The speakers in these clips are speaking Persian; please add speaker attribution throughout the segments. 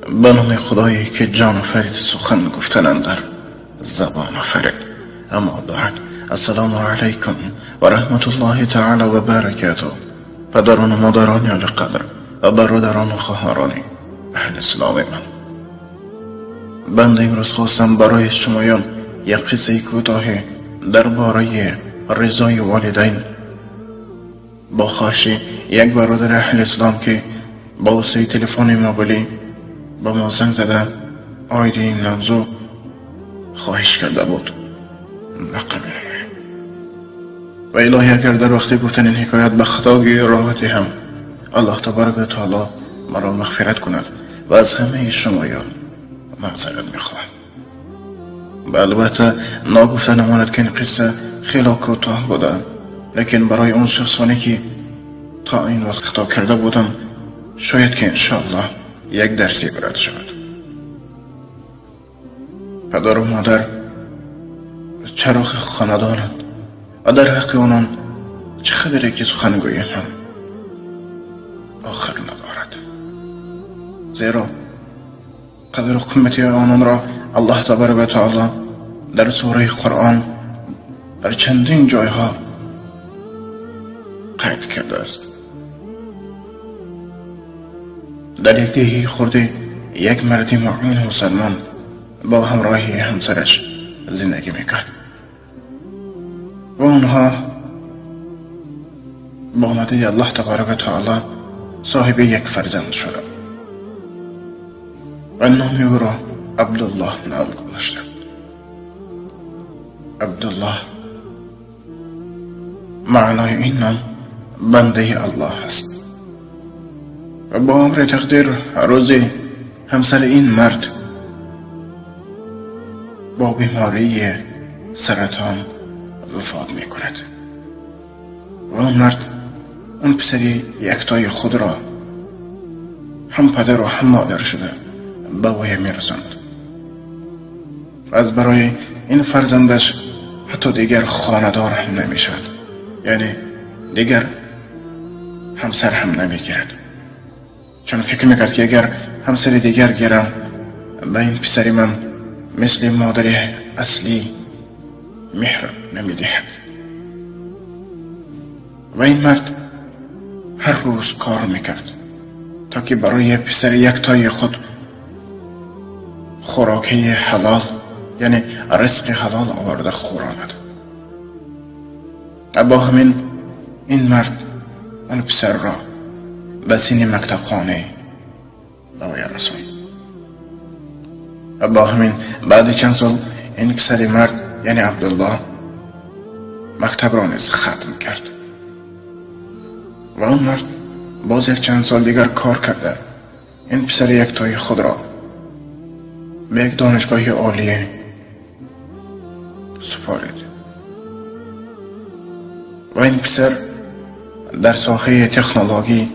Speaker 1: به نام خدایی که جان آفرید، سخن گفتن اندر زبان آفرید. اما بعد، السلام علیکم و رحمت الله تعالی و برکاته. پدران و مادران علی قدر و برادران و خواهران اهل اسلام من، بنده امروز خواستم برای شمایان یک قصه کوتاه درباره رضای والدین با خواهش یک برادر اهل اسلام که با واسطه تلفن موبایلی با ما زنگ زده آید این موضوع خواهش کرده بود. نقل و الهی اگر در وقت گفتن این حکایت به خطا راحتی هم الله تبارک و تعالی مرا مغفرت کند و از همه شمایان معذرت میخواهم. و البته ناگفته نماند که این قصه خیلی کوتاه بوده، لیکن برای اون شخصانی که تا این وقت خطا کرده بودن شاید که انشاءالله یک درسی برد شود. پدر و مادر چراغ خاندانند و در حق آنان چه خبره که سخن گوییم هم آخر ندارد، زیرا قدر و قیمت آنان را الله تبارک و تعالی در سوره قرآن در چندین جایها قید کرده است. در یک دهی خورده یک مرد مؤمن مسلمان با همراهی همسرش زندگی میکرد و اونها با آمده الله تبارک و تعالی صاحب یک فرزند شدند و نام او را عبدالله نام گذاشتند. عبدالله معنای این نام بنده الله است. و با امر تقدیر روزی همسر این مرد با بیماری سرطان وفات می کند و اون مرد اون پسری یکتای خود را هم پدر و هم مادر شده به وی می رساند و از برای این فرزندش حتی دیگر خاندار هم نمی شود، یعنی دیگر همسر هم نمی گیرد، چون فکر میکرد که اگر همسر دیگر گیرم به این پسری من مثل مادر اصلی مهر نمیدهد. و این مرد هر روز کار میکرد تا که برای پسر یکتای خود خوراکی حلال، یعنی رزق حلال آورده خوراند. و با همین این مرد اون پسر را به سین مکتب خانه به وی رساند و با همین بعد چند سال این پسر مرد یعنی عبدالله مکتب را نیز ختم کرد و اون مرد باز یک چند سال دیگر کار کرده این پسر یکتای خود را به یک دانشگاه عالیه سپارید و این پسر در ساحه تکنولوژی،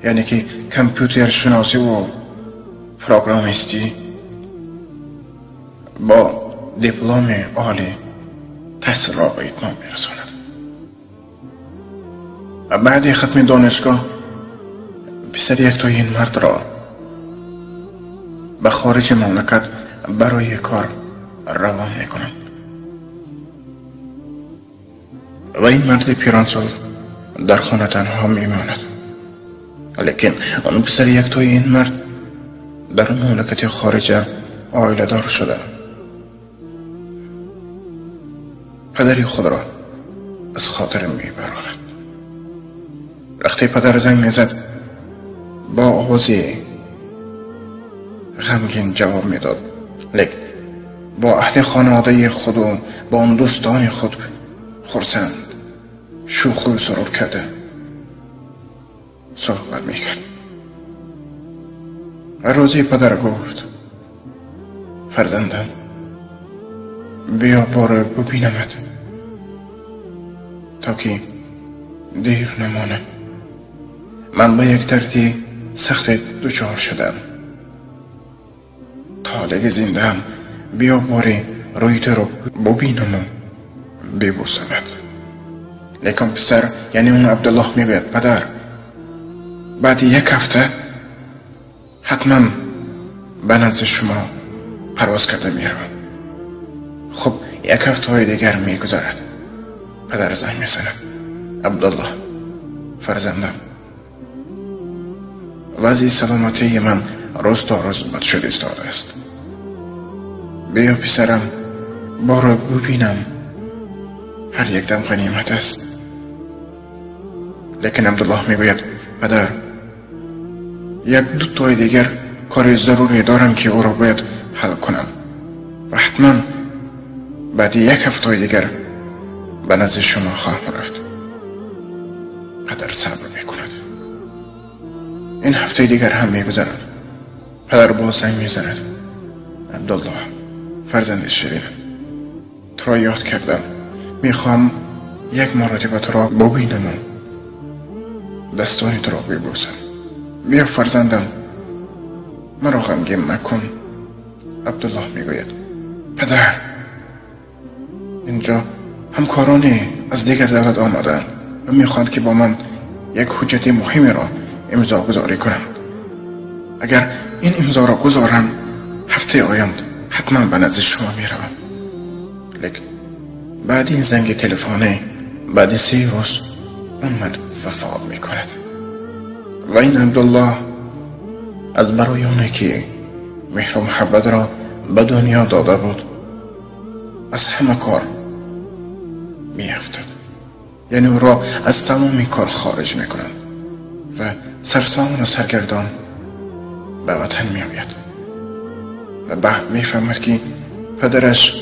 Speaker 1: یعنی که کامپیوتر شناسی و پروگرامیستی، با دیپلم عالی تحصیل را به اتمام میرساند و بعد ختم دانشگاه پسر یکتای این مرد را به خارج مملکت برای کار روان میکنند و این مرد پیرانسال در خانه تنها میماند. لیکن اون پسر یکتای این مرد در مملکت خارجه عائله دار شده، پدری خود را از خاطر میبرد. وقتی پدر زنگ میزد با آوازی غمگین جواب میداد، لیکن با اهل خانواده خود و با اون دوستان خود خرسند شوخی و سرور کرده صحبت میکرد. و روزی پدر گفت فرزندم بیا بار ببینمت تا که دیر نمانه، من به یک دردی سخت دچار شدم، طالق زنده هم بیا باری رویت رو ببینم و ببوسمت. لیکن پسر یعنی اون عبدالله میگوید پدر بعد یک هفته حتما به نزد شما پرواز کرده میروم. خب 1 هفته دیگر میگذرد. پدر زنگ میزند. عبدالله فرزندم، وضع سلامتی من روز تا روز بد شده ایستاده است. بیا پسرم، بارو ببینم. هر یک دم غنیمت است. لیکن عبدالله میگوید پدر، 1-2 تا دیگر کار ضروری دارم که او را باید حل کنم و حتما بعد 1 هفته دیگر به نزد شما خواهم رفت. پدر صبر میکند. این هفته دیگر هم میگذرد. پدر باز زنگ میزند. عبدالله فرزند شیرین، تو را یاد کردم. میخوام 1 مرتبه تو را ببینم و دستان تو را ببوسم. بیا فرزندم، مرا غمگین مکن. عبدالله میگوید پدر، اینجا همکارانی از دیگر دولت آمدند و میخواند که با من 1 حجت مهمی را امضا گذاری کنم. اگر این امضا را گذارم هفته آینده حتما به نزد شما میروم. لیکن بعد این زنگ تلفنی بعد 3 روز اون مرد وفات میکند. و این عبدالله از برای اونه که مهر و محبت را به دنیا داده بود از همه کار میافتد. یعنی او را از تمام کار خارج میکنند و سرسام و سرگردان به وطن میآید و بعد میفهمد که پدرش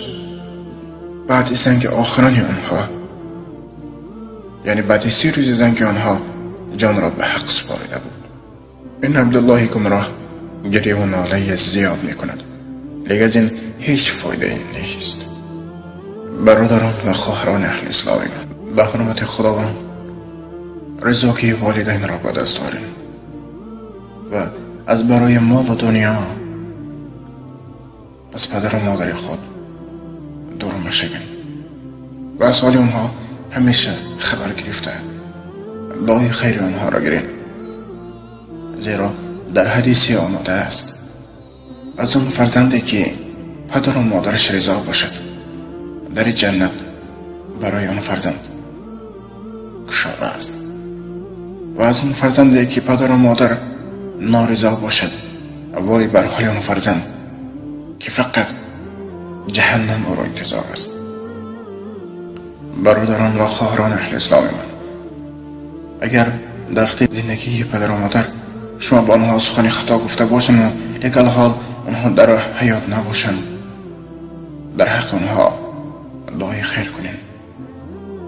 Speaker 1: بعد زنگ آخرانی آنها، یعنی بعد 3 روز زنگ آنها، جان را به حق سپارده بود. این عبدالله گمراه گریه و ناله زیاد میکند، لیکن از این هیچ فایده نیست. برادران و خواهران اهل اسلام، به حرمت خداوند رضاکی والدین را به دست آرین و از برای مال و دنیا از پدر و مادر خود دور مشوین و از حال اونها همیشه خبر گرفته دعای خیر اونها را گیرین، زیرا در حدیثی آمده است از اون فرزندی که پدر و مادرش رضا باشد در جنت برای اون فرزند گشاده است، و از اون فرزندی که پدر و مادر نارضا باشد وای بر حال اون فرزند که فقط جهنم او را انتظار است. برادران و خواهران اهل اسلام من، اگر در خطه زندگی پدر و مادر شما با آنها سخنی خطا گفته باشند و یک الحال آنها در حیات نباشند، در حق آنها دعای خیر کنین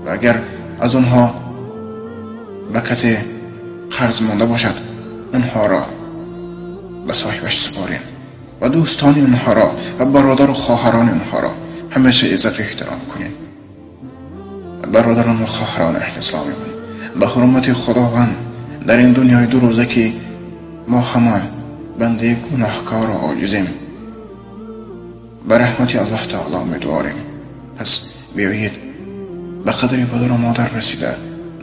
Speaker 1: و اگر از آنها به کسی قرض مانده باشد آنها را به صاحبش سپارین و دوستان آنها را و برادر و خواهران آنها را همیشه عزت و احترام کنین. برادران و خواهران اهل اسلام من، به حرمت خداوند در این دنیای 2 روزه که ما همه بنده گناهکار و عاجزیم، به رحمت الله تعالی امیدواریم. پس بیایید به قدر پدر و مادر رسیده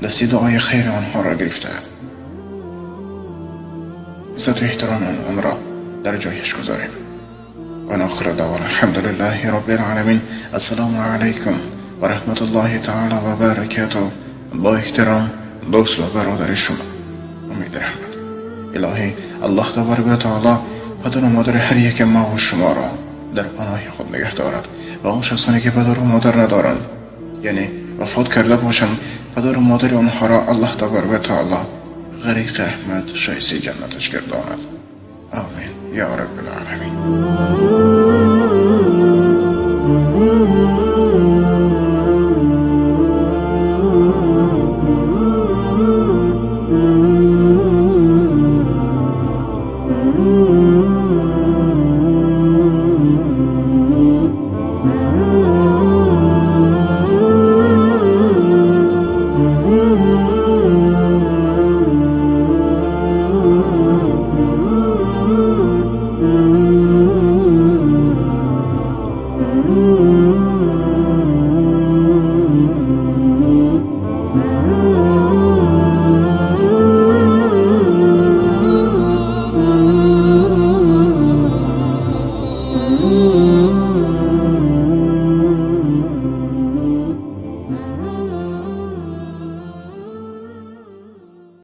Speaker 1: دست دعای خیر آنها را گرفته عزت و احترام آن را در جایش گذاریم. و آخر دعوانا الحمدلله رب العالمین. السلام علیکم و رحمت الله تعالی و برکاته. با احترام دوست و برادر شما امید رحمت. الهی الله تبارک و تعالی پدر و مادر هر یک ما و شما را در پناه خود نگه دارد و اون شخصانی که پدر و مادر ندارند، یعنی وفات کرده باشند، پدر و مادر آنها را الله تبارک و تعالی غریق رحمت شایسته جنتش گرداند. آمین یا رب العالمین.